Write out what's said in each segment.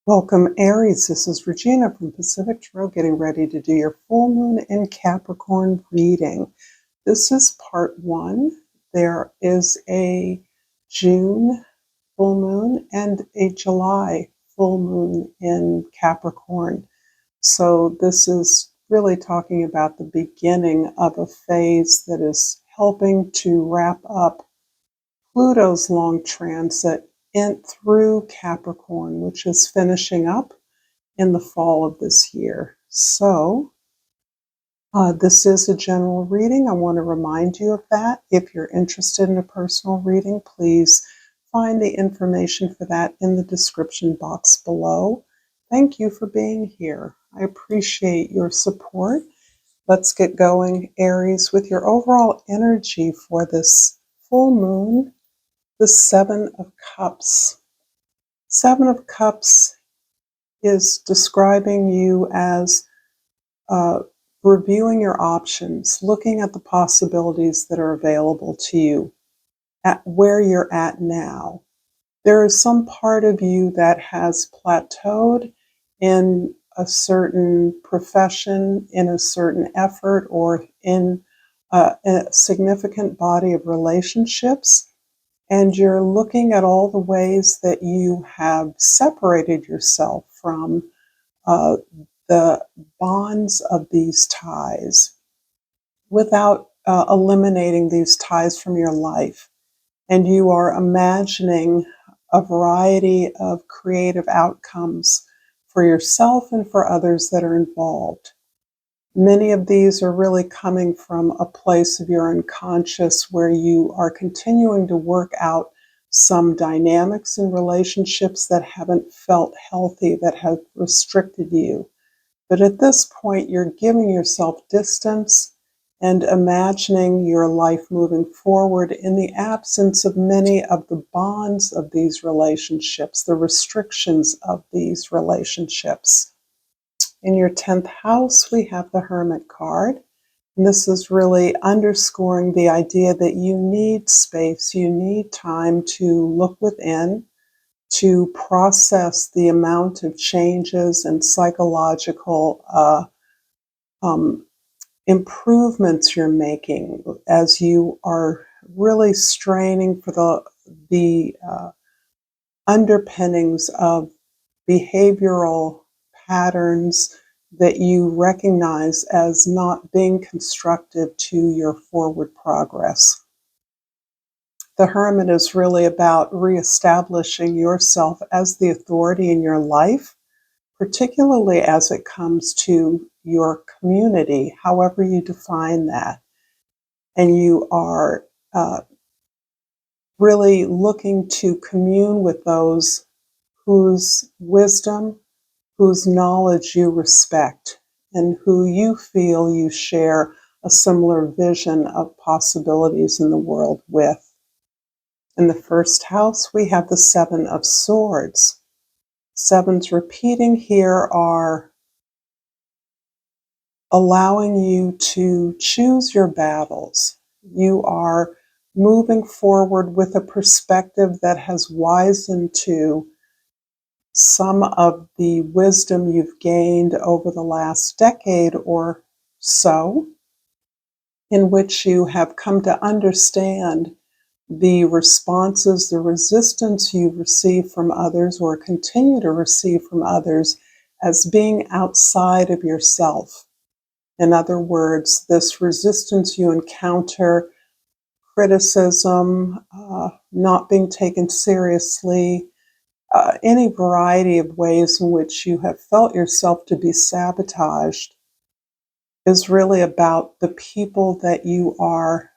Welcome, Aries. This is Regina from Pacific Tarot, getting ready to do your full moon in Capricorn reading. This is part one. There is a June full moon and a July full moon in Capricorn. So this is really talking about the beginning of a phase that is helping to wrap up Pluto's long transit through Capricorn, which is finishing up in the fall of this year. So this is a general reading. I want to remind you of that. If you're interested in a personal reading, please find the information for that in the description box below. Thank you for being here. I appreciate your support. Let's get going, Aries, with your overall energy for this full moon, the Seven of Cups. Seven of Cups is describing you as reviewing your options, looking at the possibilities that are available to you at where you're at now. There is some part of you that has plateaued in a certain profession, in a certain effort, or in a significant body of relationships. And you're looking at all the ways that you have separated yourself from the bonds of these ties without eliminating these ties from your life. And you are imagining a variety of creative outcomes for yourself and for others that are involved. Many of these are really coming from a place of your unconscious where you are continuing to work out some dynamics in relationships that haven't felt healthy, that have restricted you. But at this point, you're giving yourself distance and imagining your life moving forward in the absence of many of the bonds of these relationships, the restrictions of these relationships. In your 10th house, we have the Hermit card. And this is really underscoring the idea that you need space, you need time to look within, to process the amount of changes and psychological improvements you're making as you are really straining for the underpinnings of behavioral patterns that you recognize as not being constructive to your forward progress. The Hermit is really about reestablishing yourself as the authority in your life, particularly as it comes to your community, however you define that. And you are really looking to commune with those whose wisdom, whose knowledge you respect, and who you feel you share a similar vision of possibilities in the world with. In the first house, we have the Seven of Swords. Sevens repeating here are allowing you to choose your battles. You are moving forward with a perspective that has wizened to some of the wisdom you've gained over the last decade or so, in which you have come to understand the responses, the resistance you receive from others or continue to receive from others as being outside of yourself. In other words, this resistance you encounter, criticism, not being taken seriously, any variety of ways in which you have felt yourself to be sabotaged, is really about the people that you are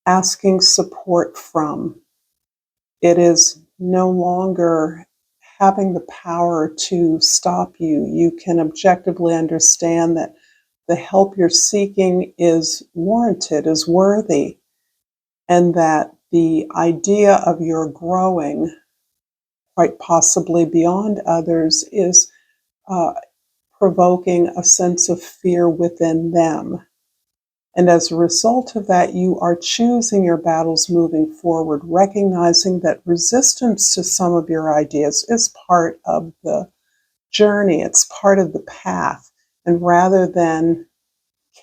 asking support from. It is no longer having the power to stop you. You can objectively understand that the help you're seeking is warranted, is worthy, and that the idea of your growing, quite possibly beyond others, is provoking a sense of fear within them. And as a result of that, you are choosing your battles moving forward, recognizing that resistance to some of your ideas is part of the journey, it's part of the path. And rather than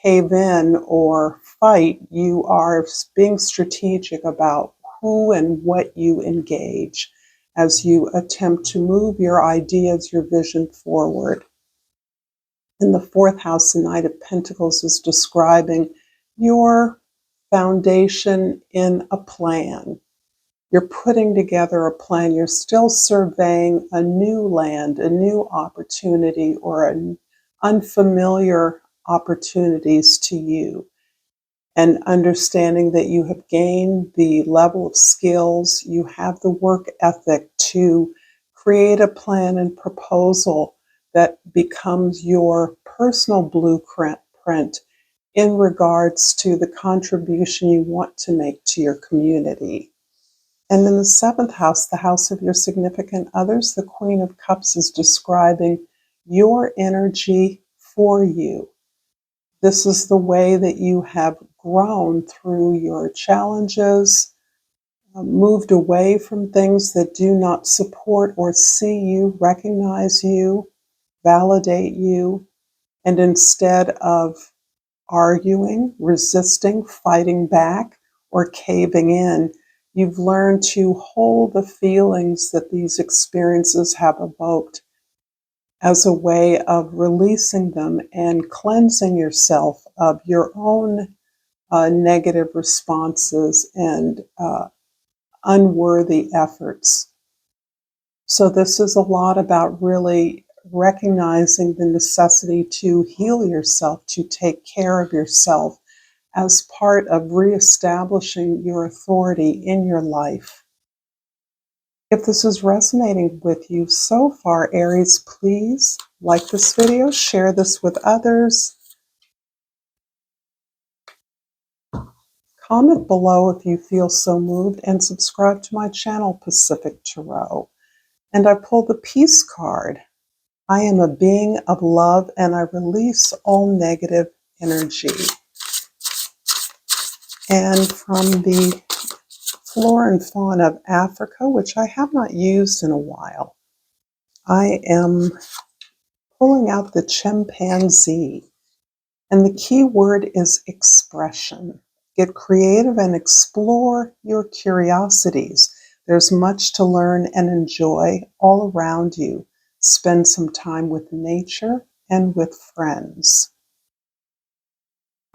cave in or fight, you are being strategic about who and what you engage as you attempt to move your ideas, your vision forward. In the fourth house, the Knight of Pentacles is describing your foundation in a plan. You're putting together a plan. You're still surveying a new land, a new opportunity, or an unfamiliar opportunities to you. And understanding that you have gained the level of skills, you have the work ethic to create a plan and proposal that becomes your personal blueprint in regards to the contribution you want to make to your community. And in the seventh house, the house of your significant others, the Queen of Cups is describing your energy for you. This is the way that you have grown through your challenges, moved away from things that do not support or see you, recognize you, validate you, and instead of arguing, resisting, fighting back, or caving in, you've learned to hold the feelings that these experiences have evoked as a way of releasing them and cleansing yourself of your own negative responses and unworthy efforts. So this is a lot about really recognizing the necessity to heal yourself, to take care of yourself as part of reestablishing your authority in your life. If this is resonating with you so far, Aries, please like this video, share this with others. Comment below if you feel so moved, and subscribe to my channel, Pacific Tarot. And I pull the Peace card. I am a being of love, and I release all negative energy. And from the Flora and Fauna of Africa, which I have not used in a while, I am pulling out the chimpanzee. And the key word is expression. Get creative and explore your curiosities. There's much to learn and enjoy all around you. Spend some time with nature and with friends.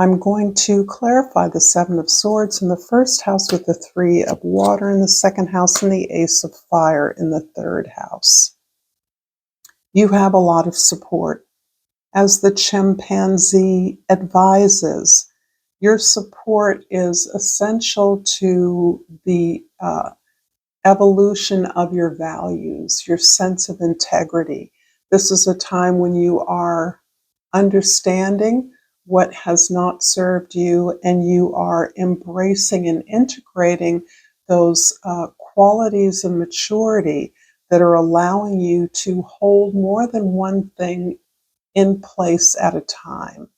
I'm going to clarify the Seven of Swords in the first house with the Three of Water in the second house and the Ace of Fire in the third house. You have a lot of support. As the chimpanzee advises, your support is essential to the evolution of your values, your sense of integrity. This is a time when you are understanding what has not served you, and you are embracing and integrating those qualities of maturity that are allowing you to hold more than one thing in place at a time.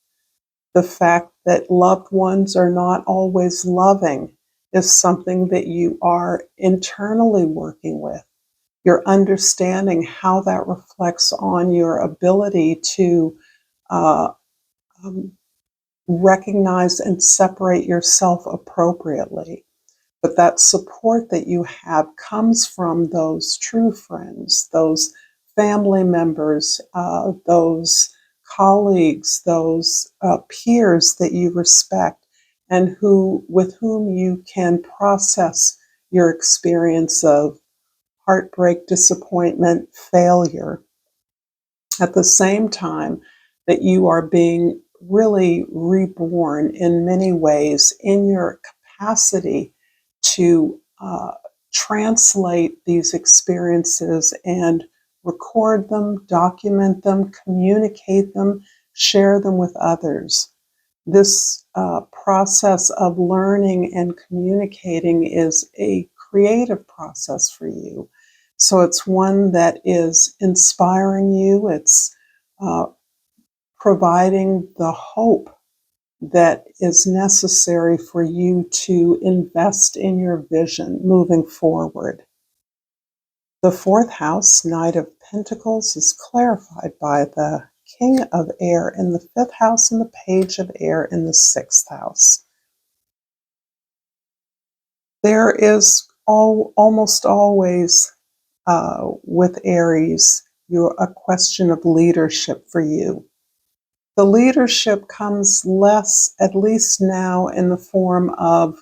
The fact that loved ones are not always loving is something that you are internally working with. You're understanding how that reflects on your ability to uh, um, recognize and separate yourself appropriately. But that support that you have comes from those true friends, those family members, those colleagues, those peers that you respect, and with whom you can process your experience of heartbreak, disappointment, failure, at the same time that you are being really reborn in many ways in your capacity to translate these experiences and record them, document them, communicate them, share them with others. This process of learning and communicating is a creative process for you. So it's one that is inspiring you. It's uh, providing the hope that is necessary for you to invest in your vision moving forward. The fourth house, Knight of Pentacles, is clarified by the King of Air in the fifth house and the Page of Air in the sixth house. There is almost always, with Aries, a question of leadership for you. The leadership comes less, at least now, in the form of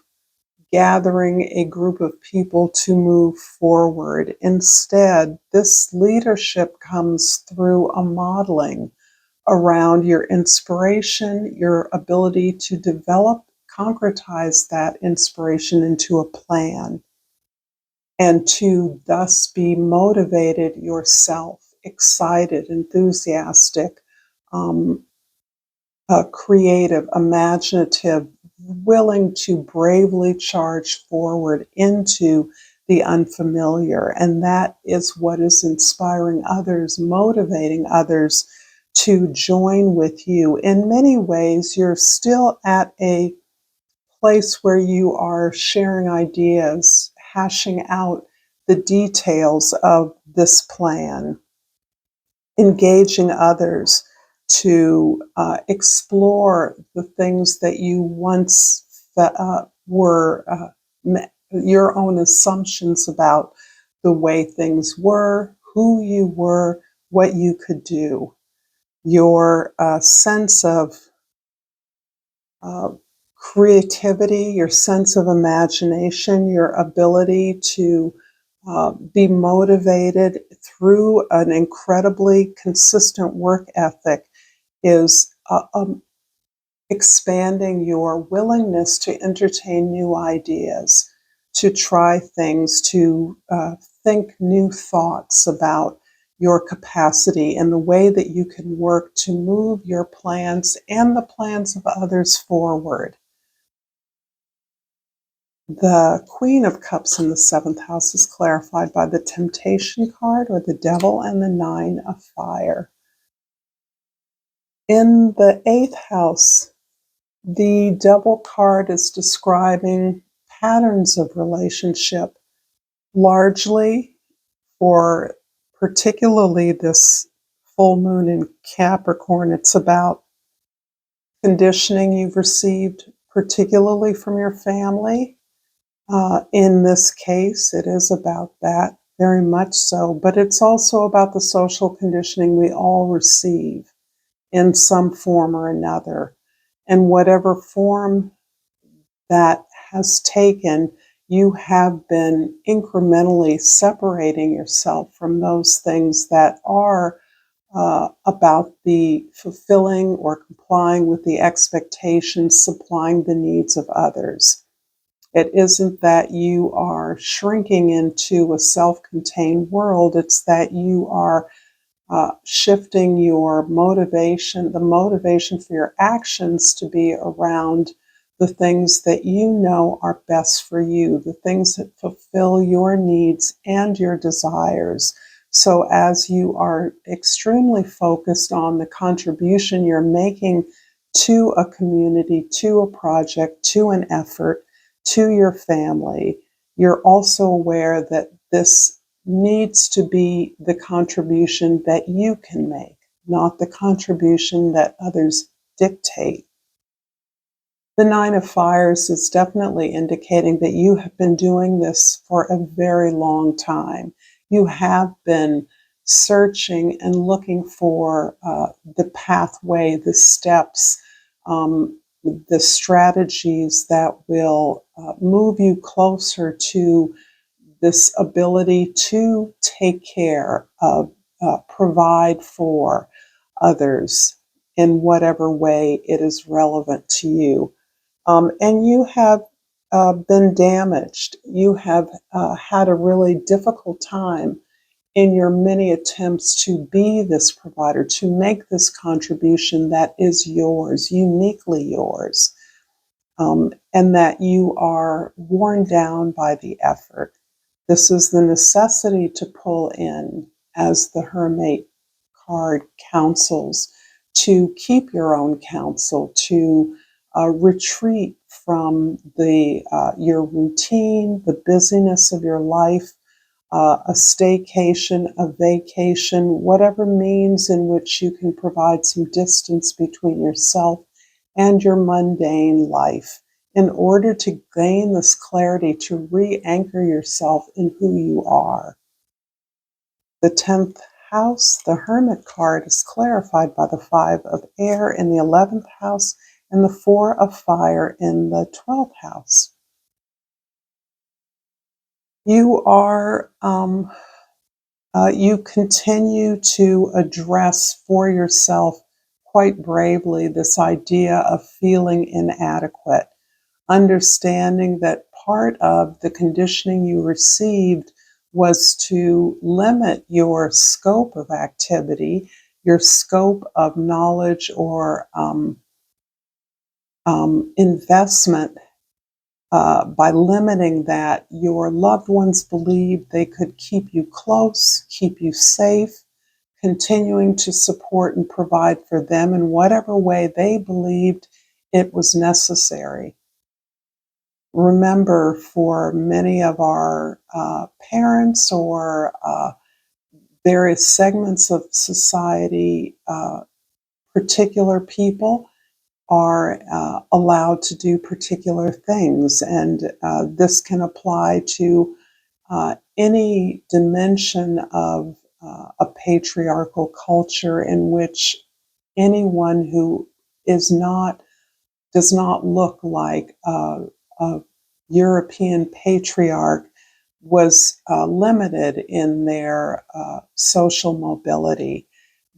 gathering a group of people to move forward. Instead, this leadership comes through a modeling around your inspiration, your ability to develop, concretize that inspiration into a plan, and to thus be motivated yourself, excited, enthusiastic, um, creative, imaginative, willing to bravely charge forward into the unfamiliar. And that is what is inspiring others, motivating others to join with you. In many ways, you're still at a place where you are sharing ideas, hashing out the details of this plan, engaging others to explore the things that you once were your own assumptions about the way things were, who you were, what you could do. Your sense of uh, creativity, your sense of imagination, your ability to be motivated through an incredibly consistent work ethic is expanding your willingness to entertain new ideas, to try things, to think new thoughts about your capacity and the way that you can work to move your plans and the plans of others forward. The Queen of Cups in the seventh house is clarified by the Temptation card, or the Devil, and the Nine of Fire. In the eighth house, the Devil card is describing patterns of relationship, largely for particularly this full moon in Capricorn. It's about conditioning you've received, particularly from your family. In this case, it is about that, very much so, but it's also about the social conditioning we all receive in some form or another. And whatever form that has taken, you have been incrementally separating yourself from those things that are about the fulfilling or complying with the expectations, supplying the needs of others. It isn't that you are shrinking into a self-contained world, it's that you are shifting your motivation, the motivation for your actions, to be around the things that you know are best for you, the things that fulfill your needs and your desires. So as you are extremely focused on the contribution you're making to a community, to a project, to an effort, to your family, you're also aware that this needs to be the contribution that you can make, not the contribution that others dictate. The Nine of Fires is definitely indicating that you have been doing this for a very long time. You have been searching and looking for the pathway, the steps, the strategies that will move you closer to this ability to take care of, provide for others in whatever way it is relevant to you. And you have been damaged. You have had a really difficult time in your many attempts to be this provider, to make this contribution that is yours, uniquely yours, and that you are worn down by the effort. This is the necessity to pull in, as the Hermit card counsels, to keep your own counsel, to retreat from the your routine, the busyness of your life, a staycation, a vacation, whatever means in which you can provide some distance between yourself and your mundane life in order to gain this clarity to re-anchor yourself in who you are. The 10th house, the Hermit card, is clarified by the 5 of air in the 11th house and the 4 of fire in the 12th house. You are you continue to address for yourself quite bravely this idea of feeling inadequate, understanding that part of the conditioning you received was to limit your scope of activity, your scope of knowledge or investment. By limiting that, your loved ones believed they could keep you close, keep you safe, continuing to support and provide for them in whatever way they believed it was necessary. Remember, for many of our parents or various segments of society, particular people are allowed to do particular things, and this can apply to any dimension of a patriarchal culture in which anyone who is not does not look like a European patriarch was limited in their social mobility.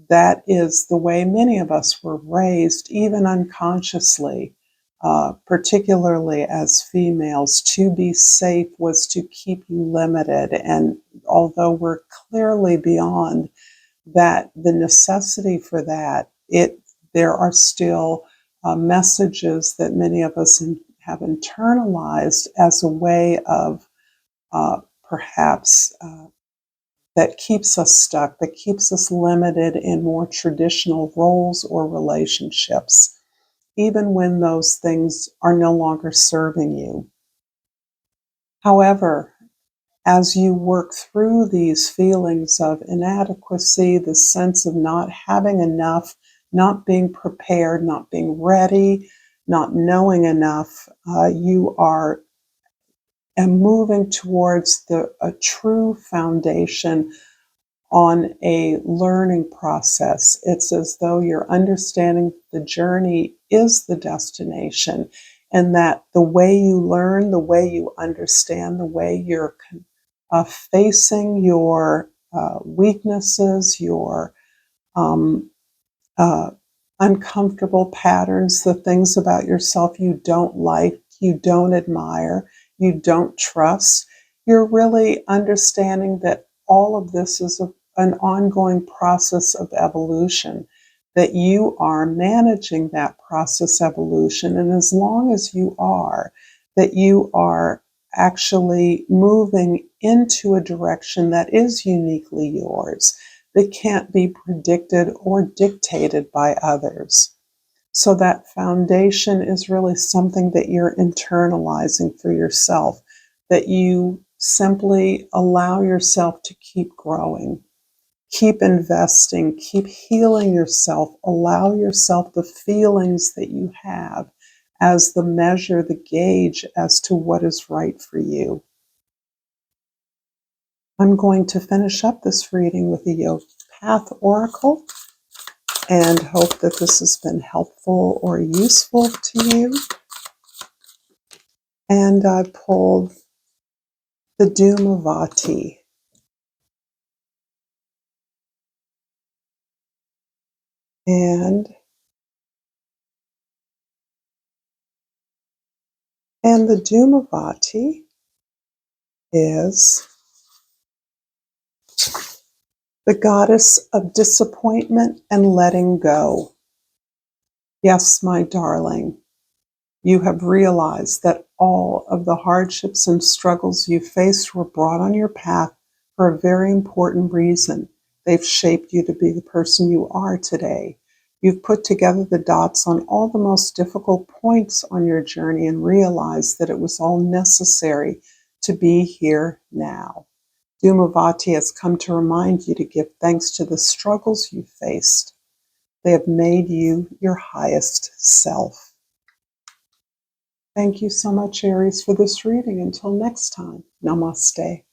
That is the way many of us were raised, even unconsciously, particularly as females. To be safe was to keep you limited. And although we're clearly beyond that, the necessity for that, there are still messages that many of us have internalized as a way of perhaps that keeps us stuck, that keeps us limited in more traditional roles or relationships, even when those things are no longer serving you. However, as you work through these feelings of inadequacy, the sense of not having enough, not being prepared, not being ready, not knowing enough, you are moving towards a true foundation on a learning process. It's as though you're understanding the journey is the destination, and that the way you learn, the way you understand, the way you're facing your weaknesses, your um, uh, uncomfortable patterns, the things about yourself you don't like, you don't admire, you don't trust. You're really understanding that all of this is an ongoing process of evolution, that you are managing that process evolution. And as long as you are, that you are actually moving into a direction that is uniquely yours, that can't be predicted or dictated by others. So that foundation is really something that you're internalizing for yourself, that you simply allow yourself to keep growing, keep investing, keep healing yourself, allow yourself the feelings that you have as the measure, the gauge as to what is right for you. I'm going to finish up this reading with the Yoga Path Oracle and hope that this has been helpful or useful to you. And I pulled the Dhumavati. And the Dhumavati is the goddess of disappointment and letting go. Yes, my darling, you have realized that all of the hardships and struggles you faced were brought on your path for a very important reason. They've shaped you to be the person you are today. You've put together the dots on all the most difficult points on your journey and realized that it was all necessary to be here now. Dhumavati has come to remind you to give thanks to the struggles you faced. They have made you your highest self. Thank you so much, Aries, for this reading. Until next time, namaste.